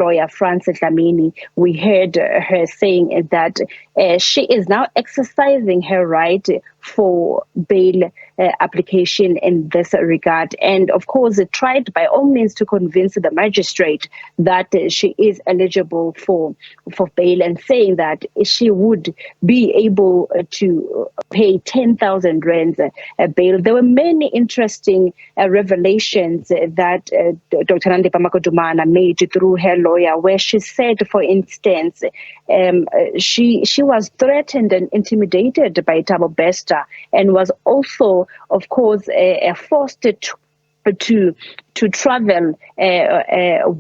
lawyer, Frances Dlamini, we heard her saying that she is now exercising her right for bail application in this regard. And of course, tried by all means to convince the magistrate that she is eligible for bail, and saying that she would be able to pay 10,000 rands bail. There were many interesting revelations that Dr. Nandi Pamakodumana made through her lawyer, where she said, for instance, she was threatened and intimidated by Thabo Bester, and was also, of course, forced to travel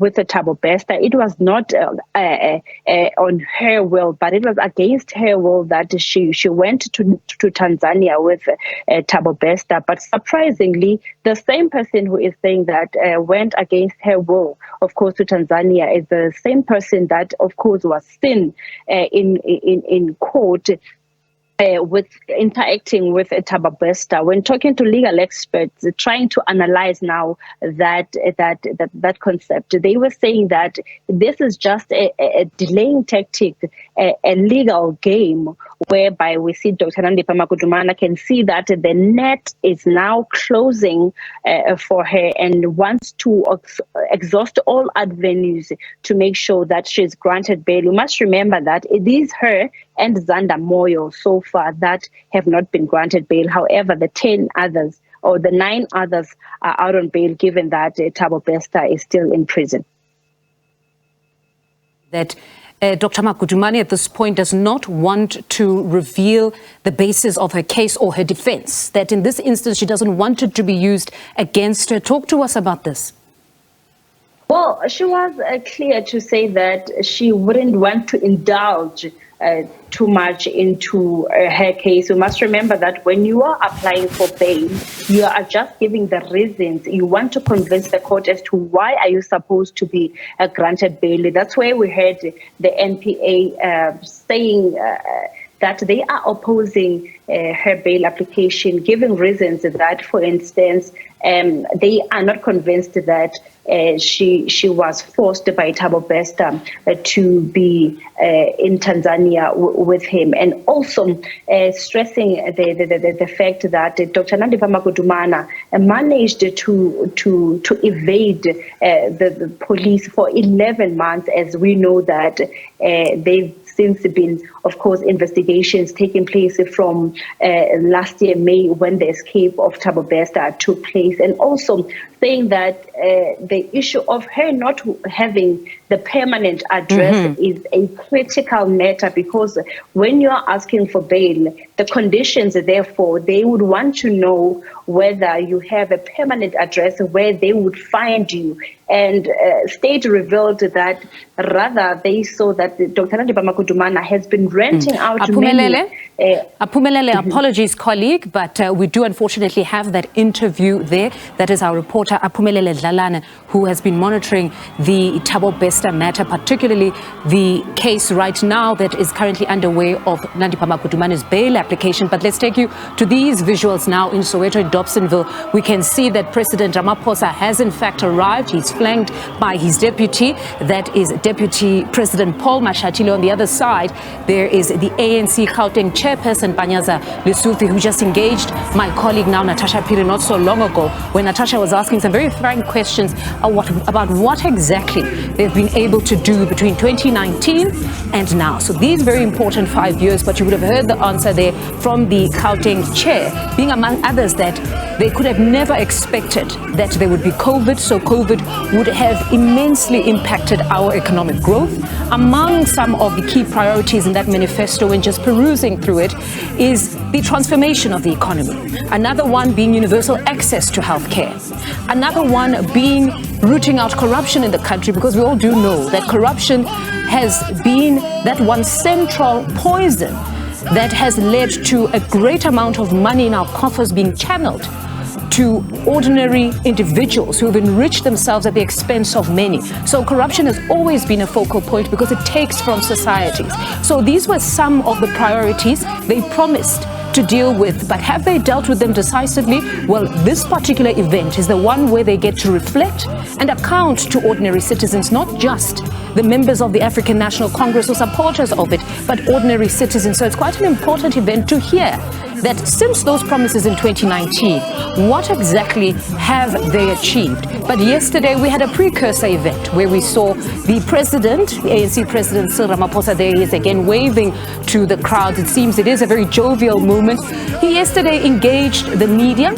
with the Thabo Bester. It was not on her will, but it was against her will that she went to Tanzania with Thabo Bester. But surprisingly, the same person who is saying that went against her will, of course, to Tanzania, is the same person that, of course, was seen in court with interacting with Thabo Bester. When talking to legal experts, trying to analyze now that concept, they were saying that this is just a delaying tactic, a legal game, whereby we see Dr. Nandi Pamakodumana can see that the net is now closing for her, and wants to exhaust all avenues to make sure that she's granted bail. You must remember that it is her and Zanda Moyo so far that have not been granted bail. However, the 10 others or the 9 others are out on bail, given that Thabo Bester is still in prison. That Dr. Makudumane at this point does not want to reveal the basis of her case or her defense, that in this instance she doesn't want it to be used against her. Talk to us about this. Well, she was clear to say that she wouldn't want to indulge too much into her case. You must remember that when you are applying for bail, you are just giving the reasons. You want to convince the court as to why are you supposed to be granted bail. That's where we heard the NPA saying that they are opposing her bail application, giving reasons that, for instance, they are not convinced that she was forced by Thabo Bester to be in Tanzania with him, and also stressing the fact that Dr. Nandi Pamakodumana managed to evade the police for 11 months, as we know that they've since been, of course, investigations taking place from last year, May, when the escape of Thabo Bester took place, and also saying that the issue of her not having the permanent address is a critical matter, because when you are asking for bail, the conditions, therefore, they would want to know whether you have a permanent address where they would find you. And state revealed that rather they saw that Dr. Nandi Pamakodumana has been renting out Aphumelele, apologies, colleague, but we do unfortunately have that interview there. That is our reporter, Aphumelele Dlalane, who has been monitoring the Thabo Bester matter, particularly the case right now that is currently underway of Nandi Pamakodumane's bail application. But let's take you to these visuals now in Soweto, in Dobsonville. We can see that President Ramaphosa has in fact arrived. He's flanked by his deputy, that is Deputy President Paul Mashatile. On the other side, there is the ANC Gauteng chairperson, Panyaza Lesufi, who just engaged my colleague now, Natasha Piri, not so long ago, when Natasha was asking some very frank questions about what exactly they've been able to do between 2019 and now. So these very important 5 years, but you would have heard the answer there from the Gauteng chair, being among others that they could have never expected that there would be COVID, so COVID would have immensely impacted our economic growth. Among some of the key priorities in that manifesto, when just perusing through it, is the transformation of the economy. Another one being universal access to healthcare. Another one being rooting out corruption in the country, because we all do know that corruption has been that one central poison that has led to a great amount of money in our coffers being channeled to ordinary individuals who have enriched themselves at the expense of many. So corruption has always been a focal point because it takes from societies. So these were some of the priorities they promised to deal with, but have they dealt with them decisively? Well, this particular event is the one where they get to reflect and account to ordinary citizens, not just the members of the African National Congress or supporters of it, but ordinary citizens. So it's quite an important event to hear that since those promises in 2019, what exactly have they achieved? But yesterday we had a precursor event where we saw the president, the ANC president, Cyril Ramaphosa, there he is again waving to the crowds. It seems it is a very jovial moment. He yesterday engaged the media.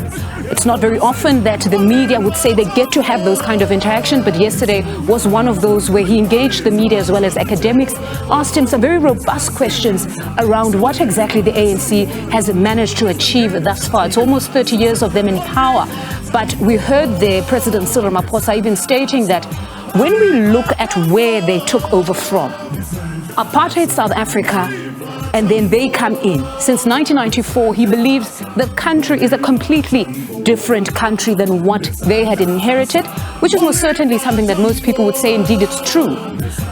It's not very often that the media would say they get to have those kind of interactions, but yesterday was one of those where he engaged the media as well as academics, asked him some very robust questions around what exactly the ANC has managed to achieve thus far. It's almost 30 years of them in power, but we heard the President Cyril Ramaphosa even stating that when we look at where they took over from, apartheid South Africa, and then they come in. Since 1994, he believes the country is a completely different country than what they had inherited, which is most certainly something that most people would say indeed it's true.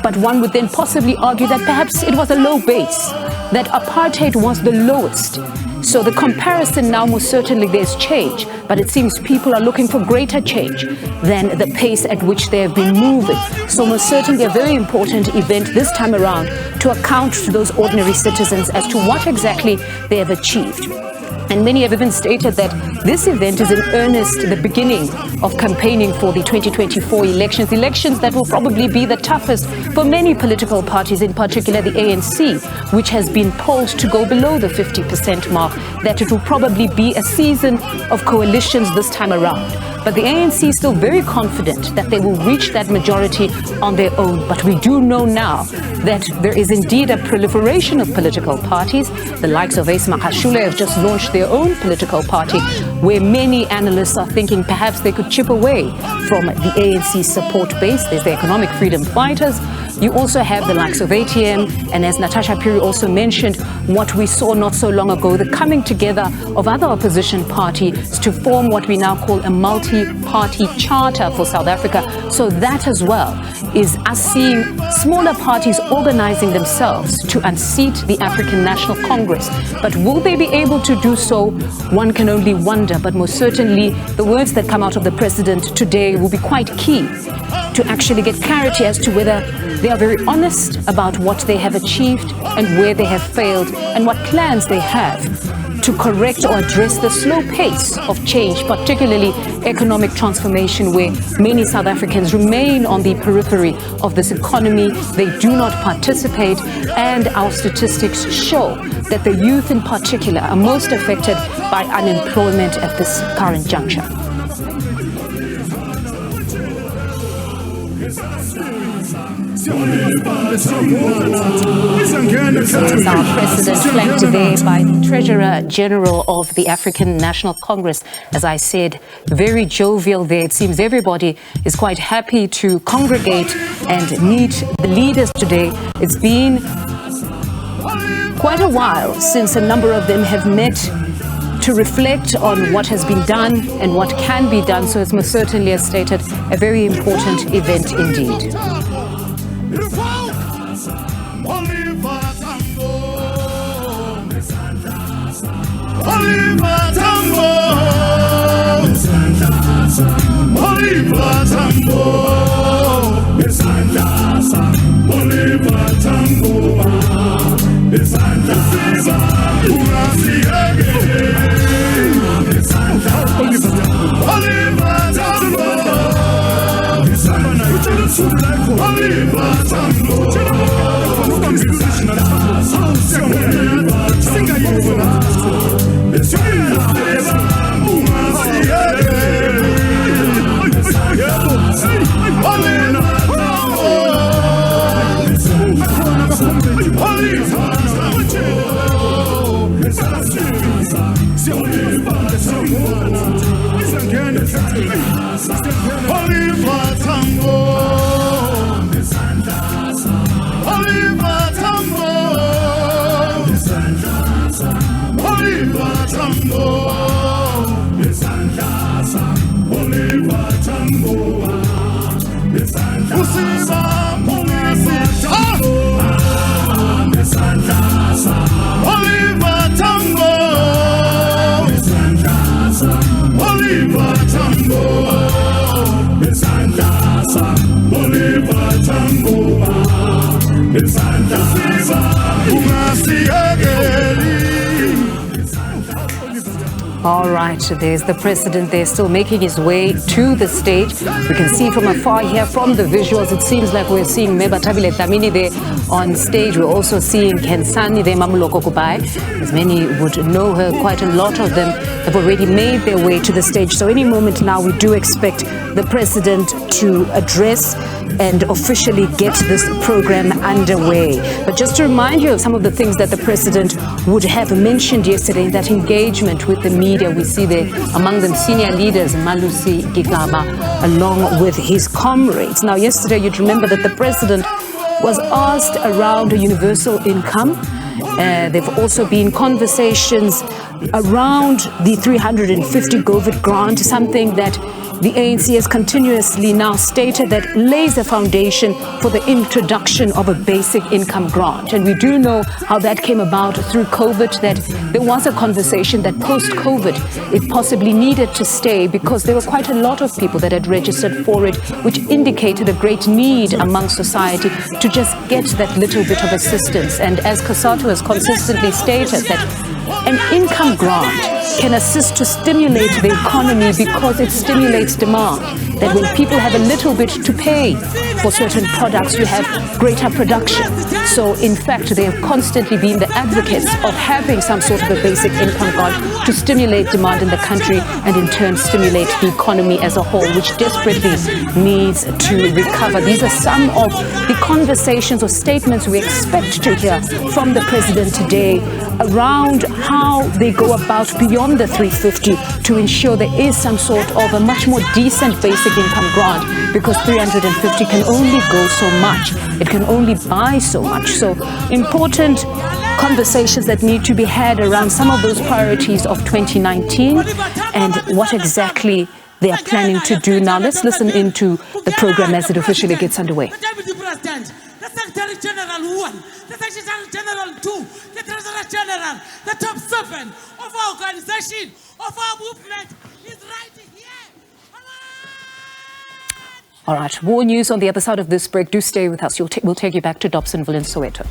But one would then possibly argue that perhaps it was a low base, that apartheid was the lowest. So the comparison now, most certainly there's change, but it seems people are looking for greater change than the pace at which they have been moving. So most certainly a very important event this time around to account to those ordinary citizens as to what exactly they have achieved. And many have even stated that this event is in earnest the beginning of campaigning for the 2024 elections that will probably be the toughest for many political parties, in particular the ANC, which has been polled to go below the 50% mark, that it will probably be a season of coalitions this time around. But the ANC is still very confident that they will reach that majority on their own. But we do know now that there is indeed a proliferation of political parties. The likes of Ace Makashule have just launched their own political party, where many analysts are thinking perhaps they could chip away from the ANC support base. There's the Economic Freedom Fighters. You also have the likes of ATM, and as Natasha Puri also mentioned, what we saw not so long ago, the coming together of other opposition parties to form what we now call a multi-party charter for South Africa. So that as well is us seeing smaller parties organizing themselves to unseat the African National Congress. But will they be able to do so? One can only wonder, but most certainly the words that come out of the president today will be quite key to actually get clarity as to whether they are very honest about what they have achieved and where they have failed and what plans they have to correct or address the slow pace of change, particularly economic transformation, where many South Africans remain on the periphery of this economy. They do not participate, and our statistics show that the youth in particular are most affected by unemployment at this current juncture. Yes, our president flanked there by the Treasurer General of the African National Congress. As I said, very jovial there. It seems everybody is quite happy to congregate and meet the leaders today. It's been quite a while since a number of them have met to reflect on what has been done and what can be done. So it's most certainly, as stated, a very important event indeed. Oliver Tambo. All right, there's the president there still making his way to the stage. We can see from afar here from the visuals, it seems like we're seeing Meba Tabile Dlamini there on stage. We're also seeing Kensani there, Mamuloko Kubai. As many would know her, quite a lot of them have already made their way to the stage. So any moment now, we do expect the president to address and officially get this program underway. But just to remind you of some of the things that the president would have mentioned yesterday in that engagement with the media, we see there among them senior leaders, Malusi Gigaba, along with his comrades. Now, yesterday, you'd remember that the president was asked around a universal income. There've also been conversations around the 350 COVID grant, something that the ANC has continuously now stated that lays a foundation for the introduction of a basic income grant. And we do know how that came about through COVID, that there was a conversation that post-COVID it possibly needed to stay because there were quite a lot of people that had registered for it, which indicated a great need among society to just get that little bit of assistance. And as Kasato has consistently stated, that an income grant can assist to stimulate the economy because it stimulates demand. That when people have a little bit to pay for certain products, you have greater production. So in fact, they have constantly been the advocates of having some sort of a basic income grant to stimulate demand in the country and in turn stimulate the economy as a whole, which desperately needs to recover. These are some of the conversations or statements we expect to hear from the president today around how they go about beyond the 350 to ensure there is some sort of a much more decent basic income grant, because 350 can only go so much. It can only buy so much. So important conversations that need to be had around some of those priorities of 2019 and what exactly they are planning to do now. Let's listen into the program as it officially gets underway. The Secretary General 1, the Secretary General 2, the Treasurer General, the top 7 of our organization, of our movement is right here. All right, more news on the other side of this break. Do stay with us. We'll take you back to Dobsonville in Soweto.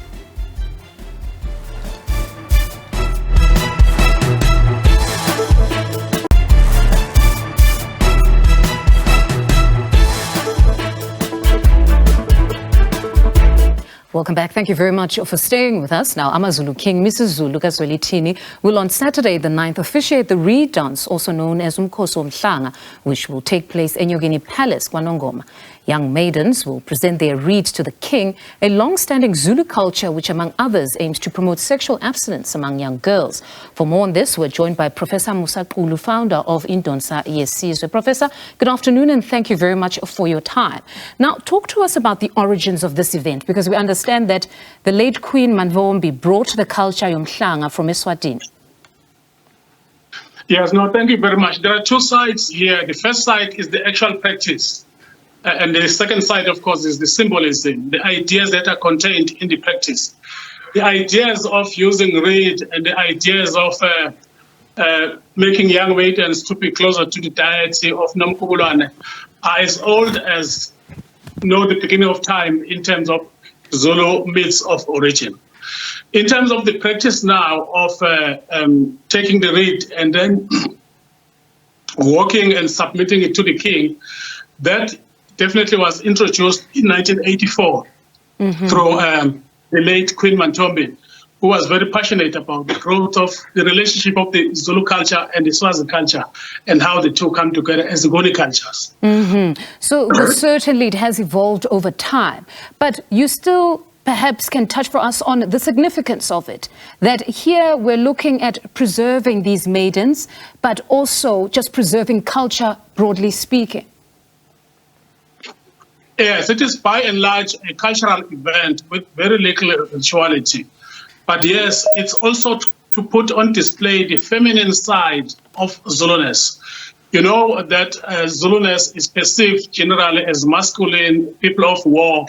Welcome back. Thank you very much for staying with us. Now, AmaZulu King, Mrs. Zulu Kazwelithini, will on Saturday the 9th officiate the Reed dance, also known as Umkhosi Womhlanga, which will take place in Enyokeni Palace, KwaNongoma. Young maidens will present their reed to the king, a long-standing Zulu culture which, among others, aims to promote sexual abstinence among young girls. For more on this, we're joined by Professor Musa Qulu, founder of Indonsa Yesizwe. Professor, good afternoon and thank you very much for your time. Now, talk to us about the origins of this event, because we understand that the late Queen Manvombi brought the culture Yomhlanga from Eswatini. Yes, no, thank you very much. There are two sides here. The first side is the actual practice. And the second side, of course, is the symbolism, the ideas that are contained in the practice. The ideas of using reed and the ideas of making young maidens to be closer to the deity of Nomkhubulwane are as old as the beginning of time in terms of Zulu myths of origin. In terms of the practice now of taking the reed and then walking and submitting it to the king, that definitely was introduced in 1984 through the late Queen Mantombi, who was very passionate about the growth of the relationship of the Zulu culture and the Swazi culture and how the two come together as Ngoni cultures. So certainly it has evolved over time, but you still perhaps can touch for us on the significance of it, that here we're looking at preserving these maidens, but also just preserving culture broadly speaking. Yes, it is by and large a cultural event with very little rituality. But yes, it's also to put on display the feminine side of Zuluness. You know that Zuluness is perceived generally as masculine, people of war,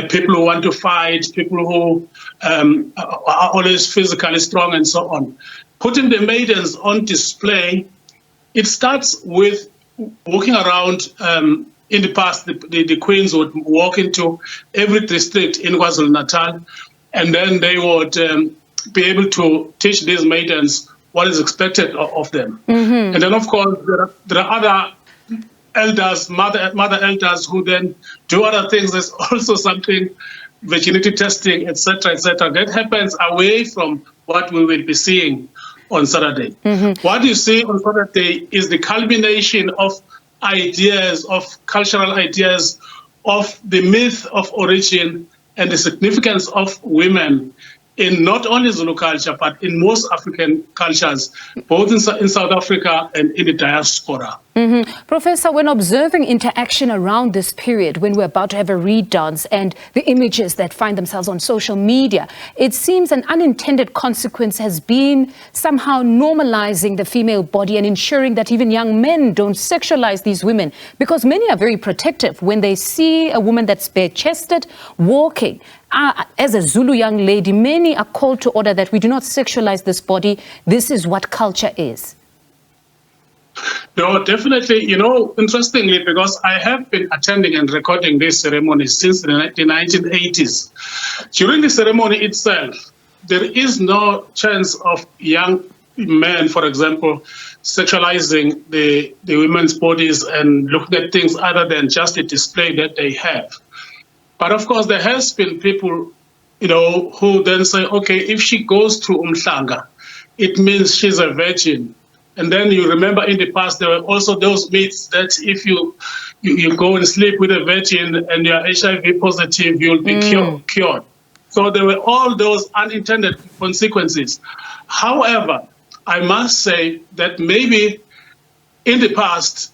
people who want to fight, people who are always physically strong and so on. Putting the maidens on display, it starts with walking around in the past, the queens would walk into every district in KwaZulu-Natal, and then they would be able to teach these maidens what is expected of them. And then, of course, there are other elders, mother elders, who then do other things. There's also something, virginity testing, etc., etc. That happens away from what we will be seeing on Saturday. What you see on Saturday is the culmination of ideas, of cultural ideas, of the myth of origin and the significance of women in not only Zulu culture, but in most African cultures, both in South Africa and in the diaspora. Professor, when observing interaction around this period, when we're about to have a reed dance and the images that find themselves on social media, it seems an unintended consequence has been somehow normalizing the female body and ensuring that even young men don't sexualize these women, because many are very protective when they see a woman that's bare-chested walking. As a Zulu young lady, many are called to order that we do not sexualize this body. This is what culture is. No, definitely. You know, interestingly, because I have been attending and recording these ceremonies since the 1980s. During the ceremony itself, there is no chance of young men, for example, sexualizing the women's bodies and looking at things other than just the display that they have. But of course, there has been people, you know, who then say, okay, if she goes to Umhlanga, it means she's a virgin. And then you remember in the past, there were also those myths that if you go and sleep with a virgin and you're HIV positive, you'll be cured. So there were all those unintended consequences. However, I must say that maybe in the past,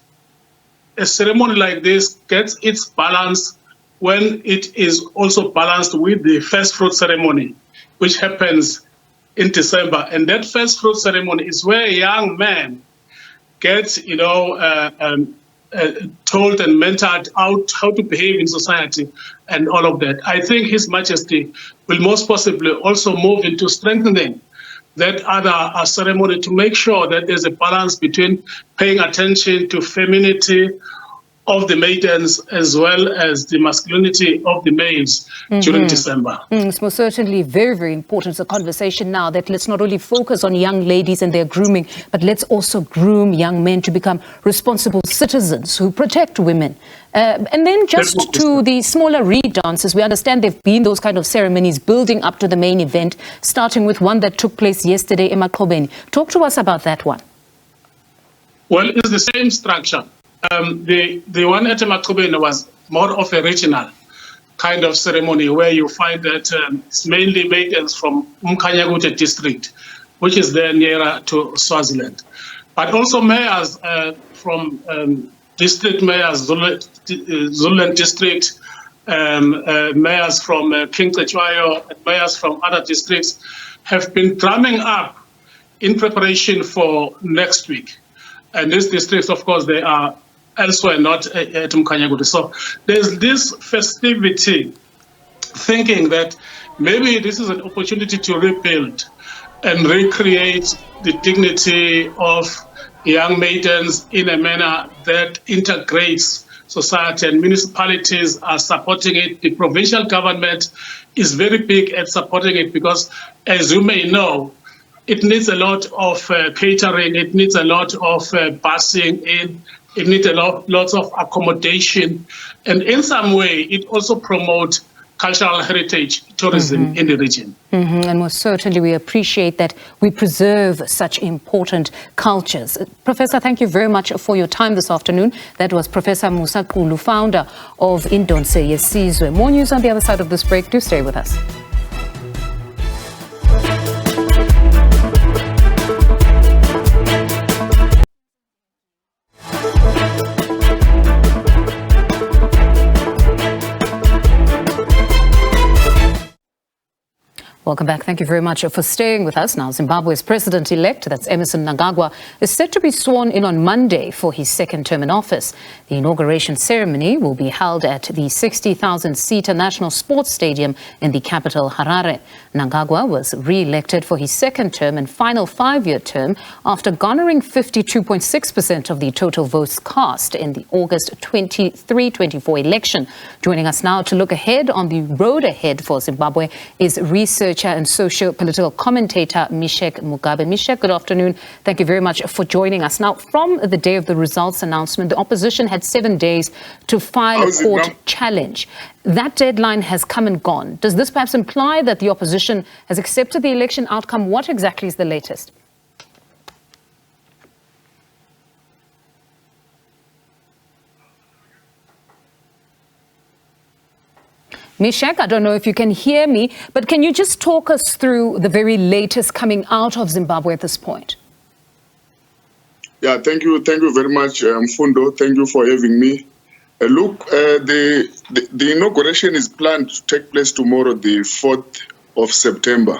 a ceremony like this gets its balance when it is also balanced with the first fruit ceremony, which happens in December. And that first fruit ceremony is where a young man gets, you know, told and mentored out how to behave in society and all of that. I think His Majesty will most possibly also move into strengthening that other ceremony to make sure that there's a balance between paying attention to femininity of the maidens as well as the masculinity of the males during December. It's most certainly very, very important. It's a conversation now that let's not only focus on young ladies and their grooming, but let's also groom young men to become responsible citizens who protect women. And then just to the smaller reed dances, we understand there have been those kind of ceremonies building up to the main event, starting with one that took place yesterday in Makobeni. Talk to us about that one. Well, it's the same structure. The one at Makobeni was more of a regional kind of ceremony where you find that it's mainly maidens from Umkhanyakude district, which is there nearer to Swaziland. But also mayors from district mayors, Zululand district, mayors from King Cetshwayo, and mayors from other districts have been drumming up in preparation for next week. And these districts, of course, they are elsewhere, not at Umkhanyakude. So there's this festivity, thinking that maybe this is an opportunity to rebuild and recreate the dignity of young maidens in a manner that integrates society, and municipalities are supporting it. The provincial government is very big at supporting it because, as you may know, it needs a lot of catering, it needs a lot of busing in, it needs lots of accommodation, and in some way it also promotes cultural heritage tourism in the region. And most certainly we appreciate that we preserve such important cultures. Professor, thank you very much for your time this afternoon. That was Professor Musa Qulu, founder of Indonse Yesizwe. More news on the other side of this break. Do stay with us. Welcome back. Thank you very much for staying with us. Now, Zimbabwe's president-elect, that's Emmerson Mnangagwa, is set to be sworn in on Monday for his second term in office. The inauguration ceremony will be held at the 60,000-seat National Sports Stadium in the capital, Harare. Mnangagwa was re-elected for his second term and final 5-year term after garnering 52.6% of the total votes cast in the August 23-24 election. Joining us now to look ahead on the road ahead for Zimbabwe is researcher and socio-political commentator Mishek Mugabe. Mishek, good afternoon. Thank you very much for joining us. Now, from the day of the results announcement, the opposition had 7 days to file a court challenge. That deadline has come and gone. Does this perhaps imply that the opposition has accepted the election outcome? What exactly is the latest? Mishek, I don't know if you can hear me, but can you just talk us through the very latest coming out of Zimbabwe at this point? Yeah, thank you very much, Mfundo. Thank you for having me. Look, the inauguration is planned to take place tomorrow, the 4th of September.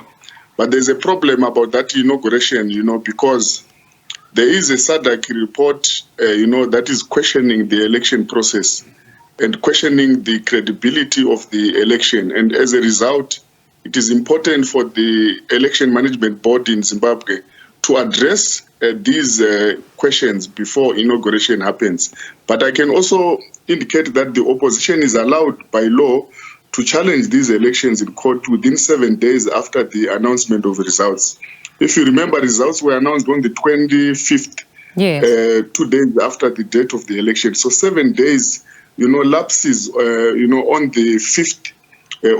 But there's a problem about that inauguration, because there is a SADC report, that is questioning the election process and questioning the credibility of the election. And as a result, it is important for the Election Management Board in Zimbabwe to address these questions before inauguration happens. But I can also indicate that the opposition is allowed by law to challenge these elections in court within 7 days after the announcement of results. If you remember, results were announced on the 25th, yes. 2 days after the date of the election. So 7 days lapses, on the 5th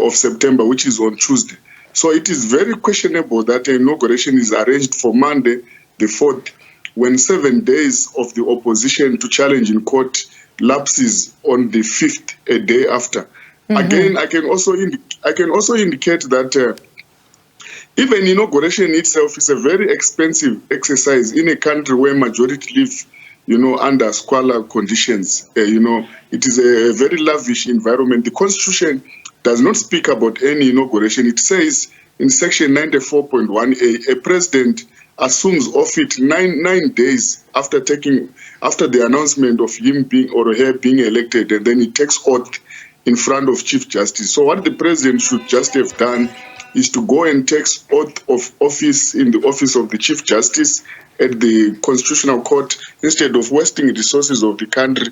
of September, which is on Tuesday. So it is very questionable that the inauguration is arranged for Monday, the 4th, when 7 days of the opposition to challenge in court lapses on the 5th, a day after. Mm-hmm. Again, I can also indicate that even inauguration itself is a very expensive exercise in a country where majority live under squalor conditions. It is a very lavish environment. The Constitution does not speak about any inauguration. It says in Section 94.1a, a president assumes office nine days after the announcement of him being or her being elected, and then he takes oath in front of Chief Justice. So what the president should just have done is to go and take oath of office in the office of the Chief Justice at the Constitutional Court instead of wasting resources of the country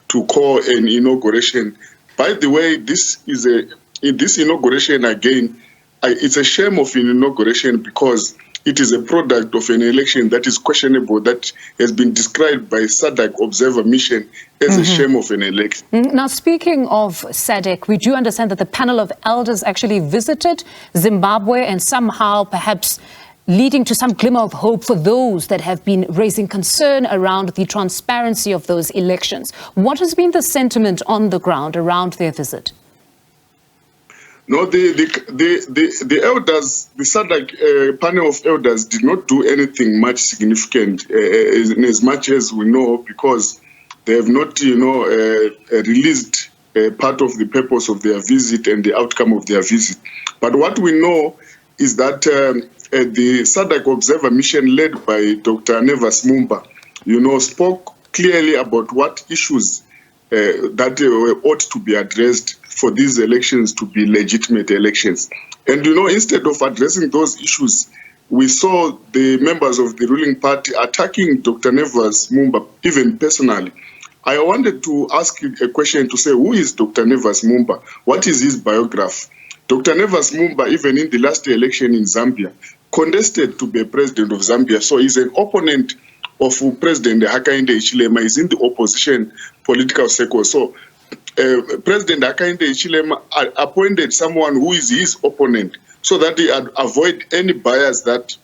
to call an inauguration. By the way, this inauguration, again, it's a shame of an inauguration because it is a product of an election that is questionable, that has been described by SADC Observer Mission as a shame of an election. Now, speaking of SADC, we do understand that the panel of elders actually visited Zimbabwe and somehow perhaps leading to some glimmer of hope for those that have been raising concern around the transparency of those elections. What has been the sentiment on the ground around their visit? No, the elders, the SADC panel of elders did not do anything much significant, in as much as we know, because they have not, released part of the purpose of their visit and the outcome of their visit. But what we know is that the SADC Observer Mission led by Dr. Nevas Mumba, spoke clearly about what issues that ought to be addressed for these elections to be legitimate elections. And, instead of addressing those issues, we saw the members of the ruling party attacking Dr. Nevas Mumba, even personally. I wanted to ask you a question to say, who is Dr. Nevas Mumba? What is his biography? Dr. Nevas Mumba, even in the last election in Zambia, contested to be a president of Zambia. So he's an opponent of President Hakainde Hichilema. He's in the opposition political circle. So President Hakainde Hichilema appointed someone who is his opponent so that he avoid any bias that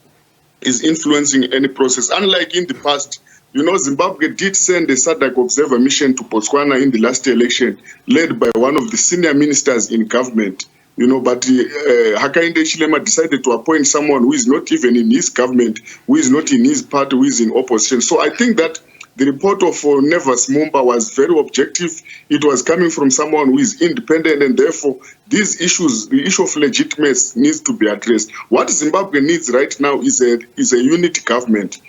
is influencing any process. Unlike in the past, Zimbabwe did send a SADC Observer Mission to Botswana in the last election, led by one of the senior ministers in government. But Hakainde Hichilema decided to appoint someone who is not even in his government, who is not in his party, who is in opposition. So I think that The report of Nevas Mumba was very objective. It was coming from someone who is independent, and therefore these issues, the issue of legitimacy, needs to be addressed. What Zimbabwe needs right now is a unity government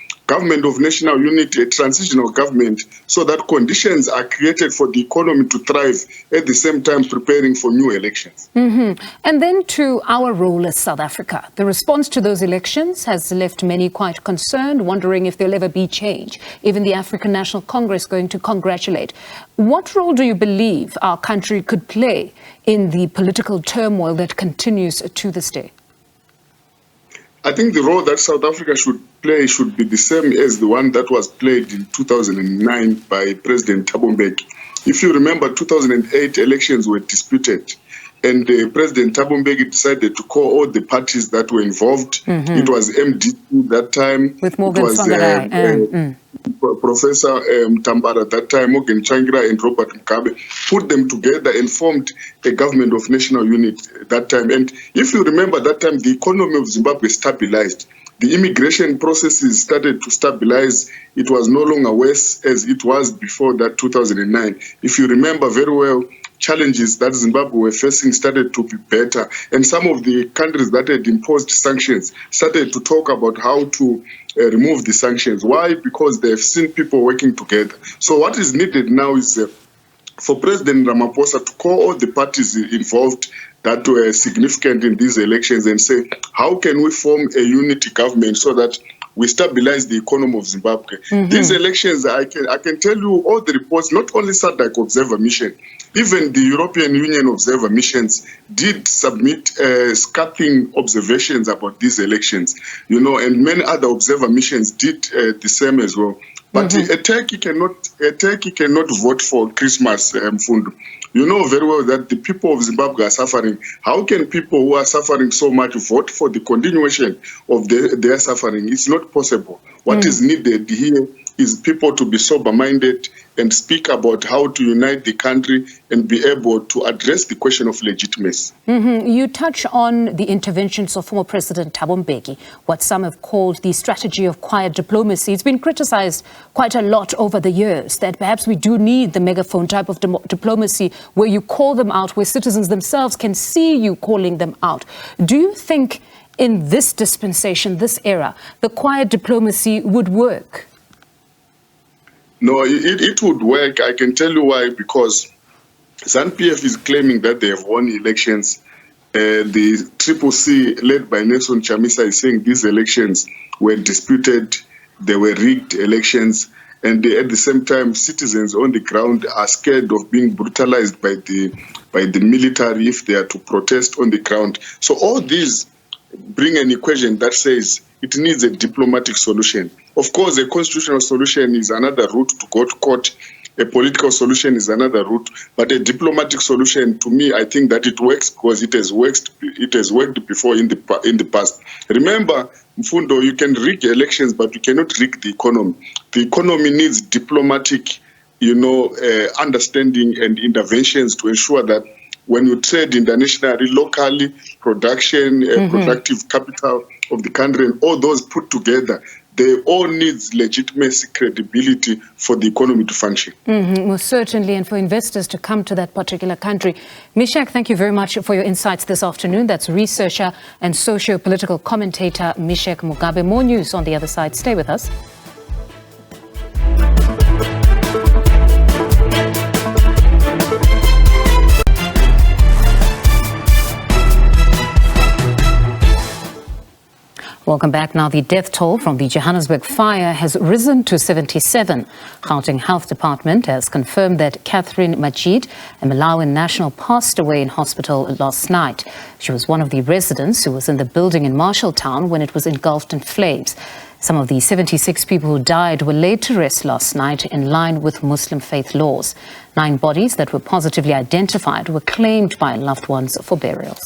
of national unity, a transitional government, so that conditions are created for the economy to thrive, at the same time preparing for new elections. And then to our role as South Africa. The response to those elections has left many quite concerned, wondering if there'll ever be change. Even the African National Congress going to congratulate. What role do you believe our country could play in the political turmoil that continues to this day? I think the role that South Africa should play should be the same as the one that was played in 2009 by President Thabo Mbeki. If you remember, 2008 elections were disputed, and President Thabo Mbeki decided to call all the parties that were involved. It was MDC that time. With Morgan Tsvangirai. Professor Tambara that time, Morgan Tsvangirai and Robert Mugabe, put them together and formed a government of national unity that time. And if you remember that time, the economy of Zimbabwe stabilized. The immigration processes started to stabilize. It was no longer worse as it was before that 2009. If you remember very well, challenges that Zimbabwe were facing started to be better. And some of the countries that had imposed sanctions started to talk about how to remove the sanctions. Why? Because they've seen people working together. So what is needed now is for President Ramaphosa to call all the parties involved that were significant in these elections and say, how can we form a unity government so that we stabilize the economy of Zimbabwe? These elections, I can tell you all the reports, not only SADC Observer Mission, even the European Union Observer Missions did submit scathing observations about these elections, and many other observer missions did the same as well. But a Turkey cannot vote for Christmas, Mfundo. You know very well that the people of Zimbabwe are suffering. How can people who are suffering so much vote for the continuation of their suffering? It's not possible. What is needed here is people to be sober-minded and speak about how to unite the country and be able to address the question of legitimacy. You touch on the interventions of former President Thabo Mbeki, what some have called the strategy of quiet diplomacy. It's been criticized quite a lot over the years that perhaps we do need the megaphone type of diplomacy where you call them out, where citizens themselves can see you calling them out. Do you think in this dispensation, this era, the quiet diplomacy would work? No, it would work. I can tell you why, because ZANU-PF is claiming that they have won elections. The CCC, led by Nelson Chamisa, is saying these elections were disputed, they were rigged elections, and at the same time, citizens on the ground are scared of being brutalized by the military if they are to protest on the ground. So all these bring an equation that says it needs a diplomatic solution. Of course, a constitutional solution is another route to go to court. A political solution is another route. But a diplomatic solution, to me, I think that it works because it has worked before in the past. Remember, Mfundo, you can rig elections, but you cannot rig the economy. The economy needs diplomatic, understanding and interventions to ensure that when you trade internationally, locally, production, productive capital of the country, and all those put together, they all need legitimacy, credibility for the economy to function. Most certainly, and for investors to come to that particular country. Mishak, thank you very much for your insights this afternoon. That's researcher and socio-political commentator Mishak Mugabe. More news on the other side. Stay with us. Welcome back. Now, the death toll from the Johannesburg fire has risen to 77. Gauteng Health Department has confirmed that Catherine Majid, a Malawian national, passed away in hospital last night. She was one of the residents who was in the building in Marshalltown when it was engulfed in flames. Some of the 76 people who died were laid to rest last night in line with Muslim faith laws. 9 bodies that were positively identified were claimed by loved ones for burials.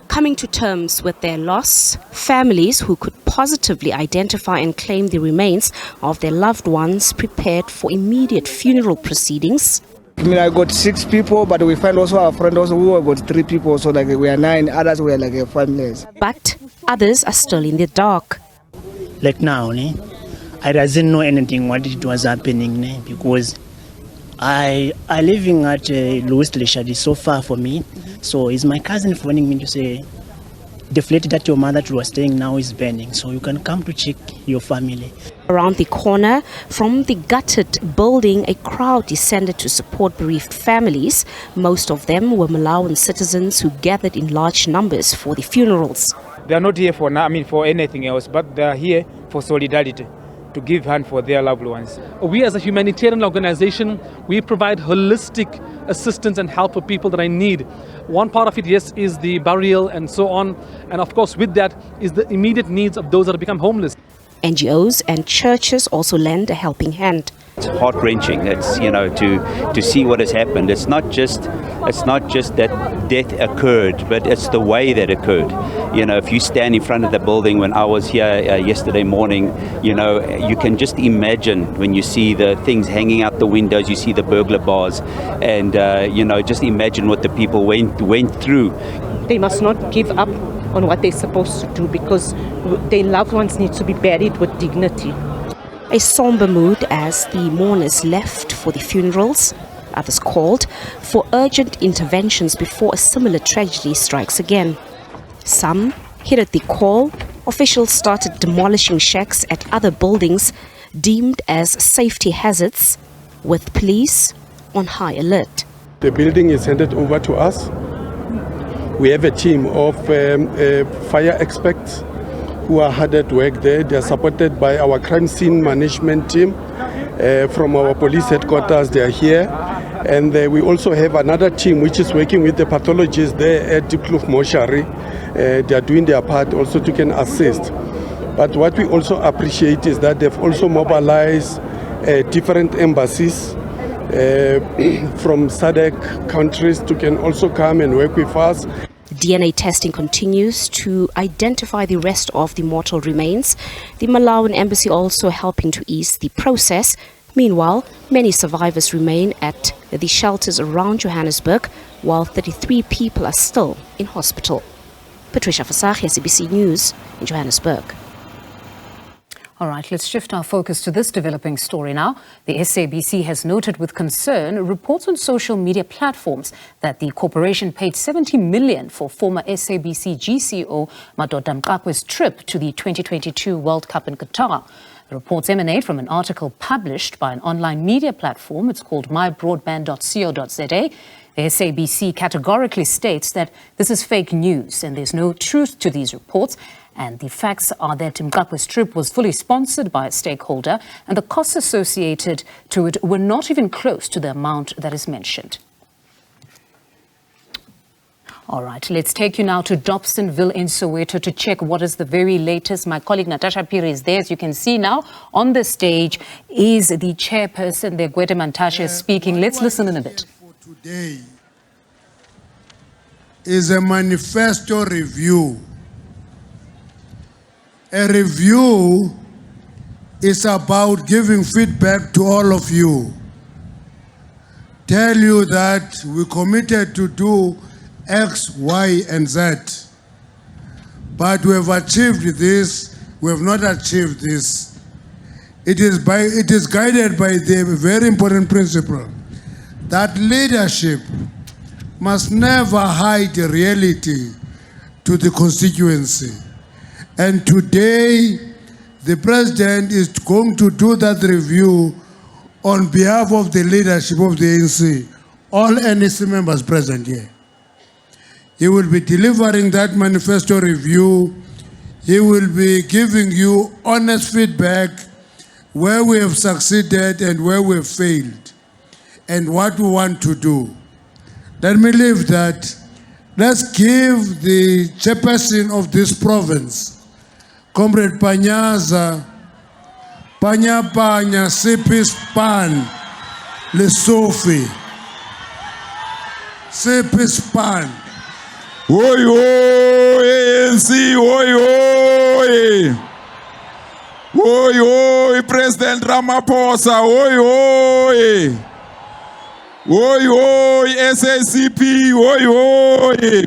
Coming to terms with their loss, families who could positively identify and claim the remains of their loved ones prepared for immediate funeral proceedings. I got 6 people, but we find also our friend also who got 3 people, so like we are 9, others were like families. But others are still in the dark. Like now, I doesn't know anything what it was happening there because I living at Louis Leshad is so far for me. So it's my cousin phoning me to say the flat that your mother was staying now is burning, so you can come to check your family. Around the corner from the gutted building, a crowd descended to support bereaved families. Most of them were Malawian citizens who gathered in large numbers for the funerals. They are not here for for anything else, but they are here for solidarity, to give hand for their loved ones. We as a humanitarian organization, we provide holistic assistance and help for people that are in need. One part of it, yes, is the burial and so on. And of course, with that is the immediate needs of those that have become homeless. NGOs and churches also lend a helping hand. It's heart-wrenching. It's, to see what has happened. It's not just that death occurred, but it's the way that occurred. If you stand in front of the building when I was here yesterday morning, you can just imagine when you see the things hanging out the windows, you see the burglar bars, and just imagine what the people went through. They must not give up on what they're supposed to do because their loved ones need to be buried with dignity. A somber mood as the mourners left for the funerals. Others called for urgent interventions before a similar tragedy strikes again. Some heeded the call. Officials started demolishing shacks at other buildings deemed as safety hazards, with police on high alert. The building is handed over to us. We have a team of fire experts who are hard at work there. They are supported by our crime scene management team from our police headquarters. They are here. And we also have another team which is working with the pathologists there at Diepkloof Mortuary. They are doing their part also to can assist. But what we also appreciate is that they've also mobilized different embassies from SADC countries to can also come and work with us. DNA testing continues to identify the rest of the mortal remains. The Malawian embassy also helping to ease the process. Meanwhile, many survivors remain at the shelters around Johannesburg, while 33 people are still in hospital. Patricia Fasahi, SABC News in Johannesburg. All right, let's shift our focus to this developing story now. The SABC has noted with concern reports on social media platforms that the corporation paid 70 million for former SABC GCO Madoda Mqakwe's trip to the 2022 World Cup in Qatar. The reports emanate from an article published by an online media platform. It's called mybroadband.co.za. The SABC categorically states that this is fake news and there's no truth to these reports. And the facts are that Mqakwe's trip was fully sponsored by a stakeholder and the costs associated to it were not even close to the amount that is mentioned. All right, let's take you now to Dobsonville in Soweto to check what is the very latest. My colleague Natasha Piri is there. As you can see now on the stage is the chairperson, the Gwede Mantashe, speaking. Let's listen in a bit. Today is a manifesto review. A review is about giving feedback to all of you. Tell you that we committed to do X, Y, and Z. But we have achieved this, we have not achieved this. It is guided by the very important principle that leadership must never hide the reality to the constituency. And today, the president is going to do that review on behalf of the leadership of the ANC, all NEC members present here. He will be delivering that manifesto review. He will be giving you honest feedback where we have succeeded and where we have failed, and what we want to do. Let me leave that. Let's give the chairperson of this province, Comrade Panyaza, Panya Sipis Pan, Lesofi, Sipis Pan. Oi, oi, ANC, oi, oi. Oi, oi, President Ramaphosa, oi, oi. Oi, oi, SACP, oi, oi.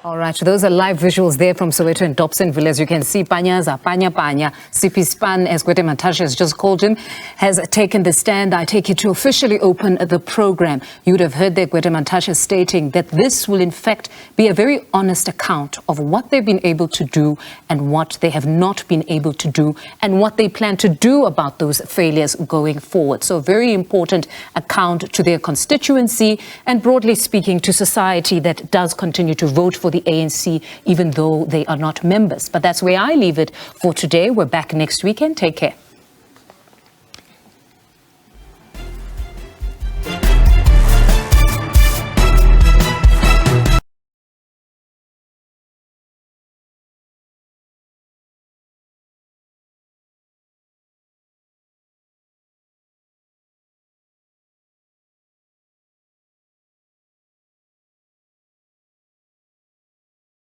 All right, so those are live visuals there from Soweto and Dobsonville. As you can see, Panyaza, Panya, CP Span, as Gwede Mantashe has just called him, has taken the stand. I take it to officially open the program. You would have heard there Gwede Mantashe stating that this will in fact be a very honest account of what they've been able to do and what they have not been able to do and what they plan to do about those failures going forward. So a very important account to their constituency and broadly speaking to society that does continue to vote for the ANC, even though they are not members. But that's where I leave it for today. We're back next weekend. Take care.